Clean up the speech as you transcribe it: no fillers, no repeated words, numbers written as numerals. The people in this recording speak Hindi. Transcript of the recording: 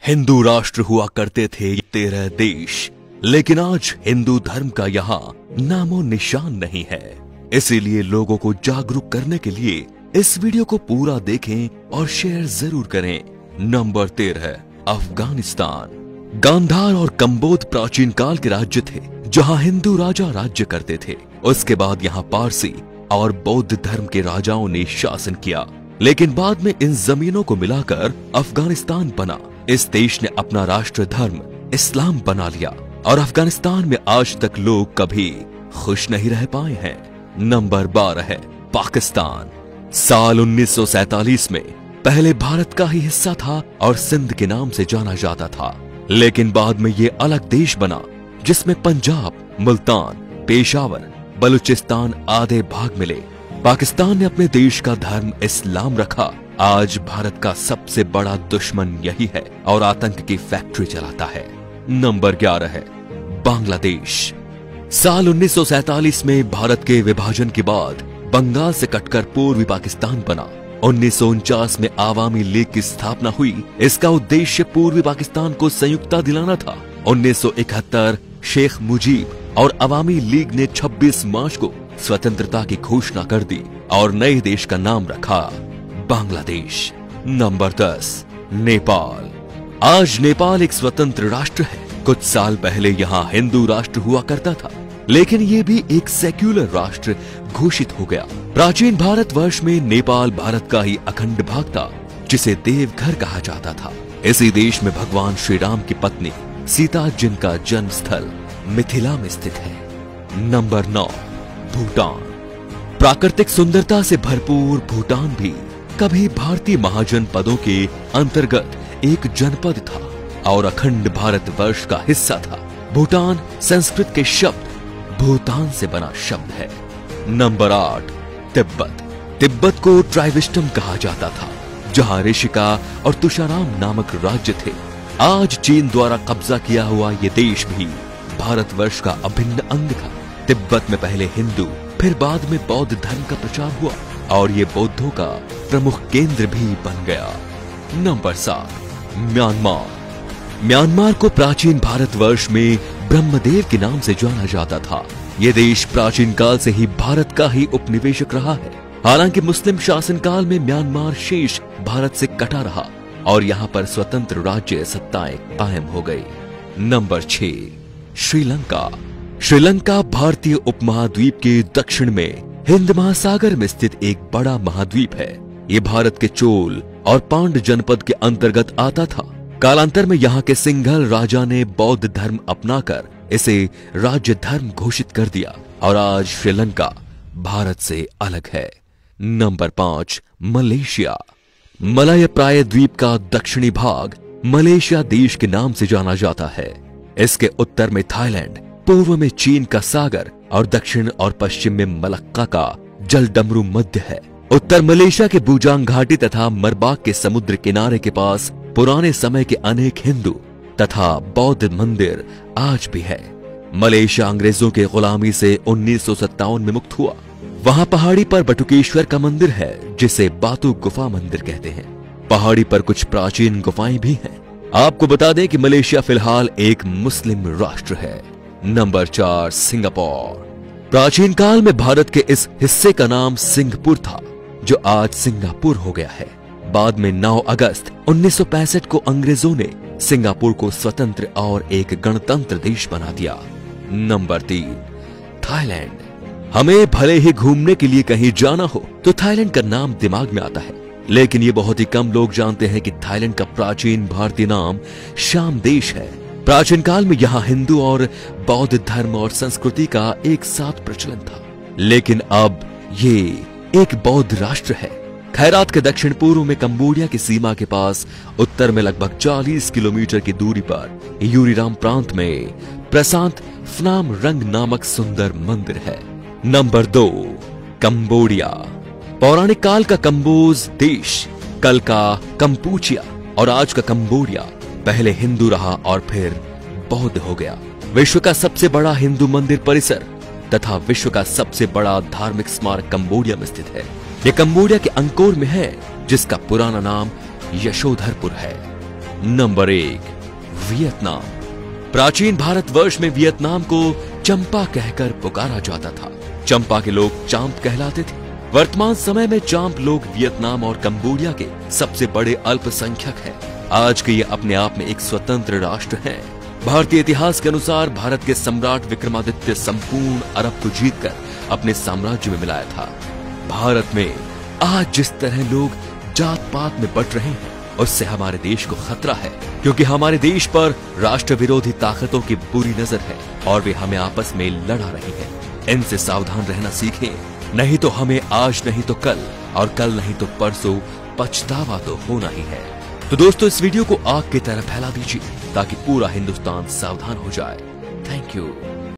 हिंदू राष्ट्र हुआ करते थे 13 देश, लेकिन आज हिंदू धर्म का यहाँ नामो निशान नहीं है। इसीलिए लोगों को जागरूक करने के लिए इस वीडियो को पूरा देखें और शेयर जरूर करें। नंबर 13, अफगानिस्तान। गांधार और कंबोध प्राचीन काल के राज्य थे जहाँ हिंदू राजा राज्य करते थे। उसके बाद यहाँ पारसी और बौद्ध धर्म के राजाओं ने शासन किया, लेकिन बाद में इन जमीनों को मिलाकर अफगानिस्तान बना। इस देश ने अपना राष्ट्र धर्म इस्लाम बना लिया और अफगानिस्तान में आज तक लोग कभी खुश नहीं रह पाए हैं। नंबर 12 है पाकिस्तान। साल 1947 में पहले भारत का ही हिस्सा था और सिंध के नाम से जाना जाता था, लेकिन बाद में ये अलग देश बना जिसमें पंजाब, मुल्तान, पेशावर, बलूचिस्तान आदि भाग मिले। पाकिस्तान ने अपने देश का धर्म इस्लाम रखा। आज भारत का सबसे बड़ा दुश्मन यही है और आतंक की फैक्ट्री चलाता है। नंबर 11 है बांग्लादेश। साल 1947 में भारत के विभाजन के बाद बंगाल से कटकर पूर्वी पाकिस्तान बना। 1949 में आवामी लीग की स्थापना हुई। इसका उद्देश्य पूर्वी पाकिस्तान को संयुक्ता दिलाना था। 1971 शेख मुजीब और अवामी लीग ने 26 मार्च को स्वतंत्रता की घोषणा कर दी और नए देश का नाम रखा बांग्लादेश। नंबर 10, नेपाल। आज नेपाल एक स्वतंत्र राष्ट्र है। कुछ साल पहले यहाँ हिंदू राष्ट्र हुआ करता था, लेकिन ये भी एक सेक्युलर राष्ट्र घोषित हो गया। प्राचीन भारतवर्ष में नेपाल भारत का ही अखंड भाग था, जिसे देवघर कहा जाता था। इसी देश में भगवान श्री राम की पत्नी सीता, जिनका जन्म स्थल मिथिला में स्थित है। नंबर 9, भूटान। प्राकृतिक सुंदरता से भरपूर भूटान भी कभी भारतीय महाजनपदों के अंतर्गत एक जनपद था और अखंड भारतवर्ष का हिस्सा था। भूटान संस्कृत के शब्द भूतान से बना शब्द है। नंबर 8, तिब्बत। तिब्बत को ट्राइविस्टम कहा जाता था, जहां ऋषिका और तुषाराम नामक राज्य थे। आज चीन द्वारा कब्जा किया हुआ ये देश भी भारतवर्ष का अभिन्न अंग था। तिब्बत में पहले हिंदू फिर बाद में बौद्ध धर्म का प्रचार हुआ और ये बौद्धों का प्रमुख केंद्र भी बन गया। Number 7, Myanmar. म्यांमार को प्राचीन भारतवर्ष में ब्रह्मदेव के नाम से जाना जाता था। ये देश प्राचीन काल से ही भारत का ही उपनिवेशक रहा है। हालांकि मुस्लिम शासन काल में म्यांमार शेष भारत से कटा रहा और यहाँ पर स्वतंत्र राज्य सत्ताएं कायम हो गई। नंबर 6, श्रीलंका। श्रीलंका भारतीय उपमहाद्वीप के दक्षिण में हिंद महासागर में स्थित एक बड़ा महाद्वीप है। ये भारत के चोल और पांड जनपद के अंतर्गत आता था। कालांतर में यहाँ के सिंघल राजा ने बौद्ध धर्म अपनाकर इसे राज्य धर्म घोषित कर दिया और आज श्रीलंका भारत से अलग है। Number 5, Malaysia. मलय प्राय द्वीप का दक्षिणी भाग मलेशिया देश के नाम से जाना जाता है। इसके उत्तर में थाईलैंड, पूर्व में चीन का सागर और दक्षिण और पश्चिम में मलक्का का जलडमरू मध्य है। उत्तर मलेशिया के बूजांग घाटी तथा मरबाक के समुद्र किनारे के पास पुराने समय के अनेक हिंदू तथा बौद्ध मंदिर आज भी है। मलेशिया अंग्रेजों के गुलामी से 1957 में मुक्त हुआ। वहां पहाड़ी पर बटुकेश्वर का मंदिर है, जिसे बातू गुफा मंदिर कहते हैं। पहाड़ी पर कुछ प्राचीन गुफाएं भी हैं। आपको बता दें कि मलेशिया फिलहाल एक मुस्लिम राष्ट्र है। Number 4, Singapore. प्राचीन काल में भारत के इस हिस्से का नाम सिंहपुर था, जो आज सिंगापुर हो गया है। बाद में 9 अगस्त 1965 को अंग्रेजों ने सिंगापुर को स्वतंत्र और एक गणतंत्र देश बना दिया। Number 3, Thailand. हमें भले ही घूमने के लिए कहीं जाना हो तो थाईलैंड का नाम दिमाग में आता है, लेकिन ये बहुत ही कम लोग जानते हैं कि थाईलैंड का प्राचीन भारतीय नाम श्याम देश है। प्राचीन काल में यहाँ हिंदू और बौद्ध धर्म और संस्कृति का एक साथ प्रचलन था, लेकिन अब ये एक बौद्ध राष्ट्र है। खैरात के दक्षिण पूर्व में कंबोडिया की सीमा के पास, उत्तर में लगभग 40 किलोमीटर की दूरी पर यूरीराम प्रांत में प्रशांत फनाम रंग नामक सुंदर मंदिर है। Number 2, Cambodia. पौराणिक काल का कंबोज देश, कल का कंपूचिया और आज का कंबोडिया पहले हिंदू रहा और फिर बौद्ध हो गया। विश्व का सबसे बड़ा हिंदू मंदिर परिसर तथा विश्व का सबसे बड़ा धार्मिक स्मारक कंबोडिया में स्थित है। यह कंबोडिया के अंकोर में है, जिसका पुराना नाम यशोधरपुर है। Number 1, Vietnam. प्राचीन भारतवर्ष में वियतनाम को चंपा कहकर पुकारा जाता था। चंपा के लोग चांप कहलाते थे। वर्तमान समय में चांप लोग वियतनाम और कंबोडिया के सबसे बड़े अल्पसंख्यक हैं। आज के ये अपने आप में एक स्वतंत्र राष्ट्र हैं। भारतीय इतिहास के अनुसार भारत के सम्राट विक्रमादित्य संपूर्ण अरब को जीतकर अपने साम्राज्य में मिलाया था। भारत में आज जिस तरह लोग जात पात में बट रहे हैं, उससे हमारे देश को खतरा है, क्योंकि हमारे देश पर राष्ट्र विरोधी ताकतों की बुरी नजर है और वे हमें आपस में लड़ा रही हैं। इनसे सावधान रहना सीखें, नहीं तो हमें आज नहीं तो कल और कल नहीं तो परसों पछतावा तो होना ही है। तो दोस्तों, इस वीडियो को आग की तरह फैला दीजिए ताकि पूरा हिंदुस्तान सावधान हो जाए। Thank you.